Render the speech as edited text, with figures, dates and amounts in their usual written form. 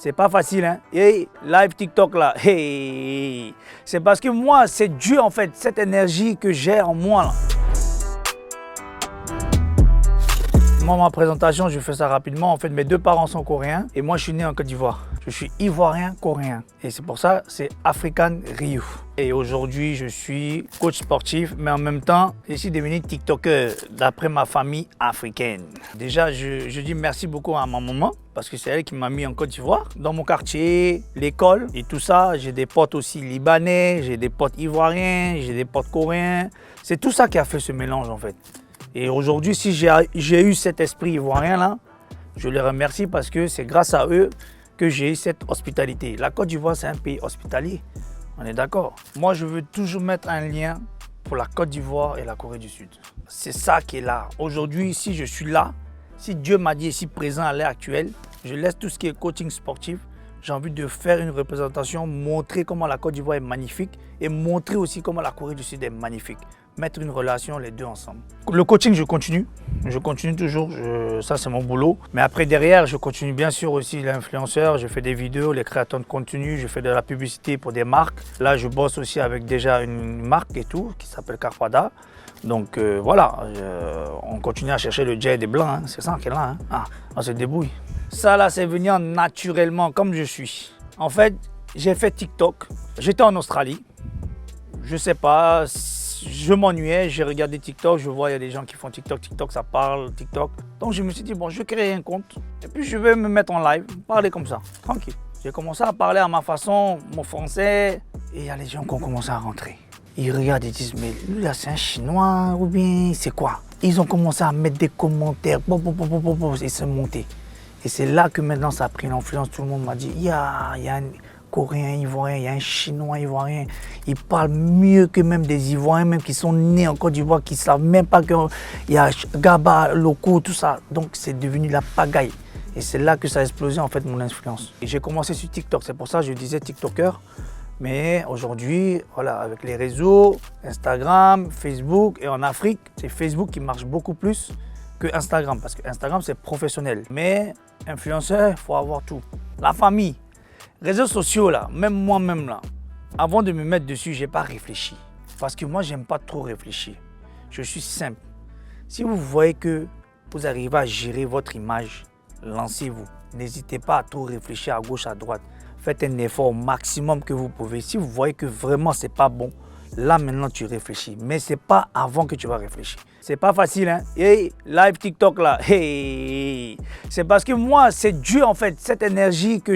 C'est pas facile, hein. Hey, live TikTok là, hey. C'est parce que moi, c'est Dieu en fait, cette énergie que j'ai en moi là. Moi, ma présentation, je fais ça rapidement. En fait, mes deux parents sont coréens et moi, je suis né en Côte d'Ivoire. Je suis ivoirien coréen et c'est pour ça, c'est African Ryu. Et aujourd'hui, je suis coach sportif, mais en même temps, je suis devenu TikToker d'après ma famille africaine. Déjà, je dis merci beaucoup à ma maman parce que c'est elle qui m'a mis en Côte d'Ivoire. Dans mon quartier, l'école et tout ça, j'ai des potes aussi libanais, j'ai des potes ivoiriens, j'ai des potes coréens. C'est tout ça qui a fait ce mélange en fait. Et aujourd'hui, si j'ai eu cet esprit ivoirien là, je les remercie parce que c'est grâce à eux que j'ai eu cette hospitalité. La Côte d'Ivoire, c'est un pays hospitalier. On est d'accord. Moi, je veux toujours mettre un lien pour la Côte d'Ivoire et la Corée du Sud. C'est ça qui est là. Aujourd'hui, si je suis là, si Dieu m'a dit ici présent à l'heure actuelle, je laisse tout ce qui est coaching sportif. J'ai envie de faire une représentation, montrer comment la Côte d'Ivoire est magnifique et montrer aussi comment la Corée du Sud est magnifique. Mettre une relation, les deux ensemble. Le coaching, je continue toujours, ça c'est mon boulot. Mais après derrière, je continue bien sûr aussi l'influenceur, je fais des vidéos, les créateurs de contenu, je fais de la publicité pour des marques. Là, je bosse aussi avec déjà une marque et tout, qui s'appelle Carquada. Donc voilà, on continue à chercher le jet des blancs, hein. C'est ça qui est là, hein. Ah, on se débrouille. Ça là, c'est venu naturellement comme je suis. En fait, j'ai fait TikTok, j'étais en Australie, je sais pas, je m'ennuyais, j'ai regardé TikTok, je vois il y a des gens qui font TikTok, ça parle, TikTok. Donc je me suis dit, bon, je vais créer un compte et puis je vais me mettre en live, parler comme ça, tranquille. J'ai commencé à parler à ma façon, mon français, et il y a les gens qui ont commencé à rentrer. Ils regardent et disent, mais lui là c'est un Chinois ou bien c'est quoi? Ils ont commencé à mettre des commentaires, et se monter. Et c'est là que maintenant ça a pris l'influence, tout le monde m'a dit, il y a un Coréen, Ivoirien, il y a un Chinois Ivoirien. Ils parlent mieux que même des Ivoiriens, même qui sont nés en Côte d'Ivoire, qui ne savent même pas qu'il y a Gaba, Loco, tout ça. Donc c'est devenu la pagaille. Et c'est là que ça a explosé en fait mon influence. Et j'ai commencé sur TikTok, c'est pour ça que je disais TikToker. Mais aujourd'hui, voilà, avec les réseaux, Instagram, Facebook, et en Afrique, c'est Facebook qui marche beaucoup plus que Instagram. Parce que Instagram, c'est professionnel. Mais influenceur, il faut avoir tout. La famille. Réseaux sociaux là, même moi-même là, avant de me mettre dessus, j'ai pas réfléchi. Parce que moi, j'aime pas trop réfléchir. Je suis simple. Si vous voyez que vous arrivez à gérer votre image, lancez-vous. N'hésitez pas à trop réfléchir à gauche, à droite. Faites un effort au maximum que vous pouvez. Si vous voyez que vraiment c'est pas bon, là maintenant tu réfléchis. Mais c'est pas avant que tu vas réfléchir. C'est pas facile, hein. Hey, live TikTok là, hey. C'est parce que moi, c'est Dieu en fait, cette énergie que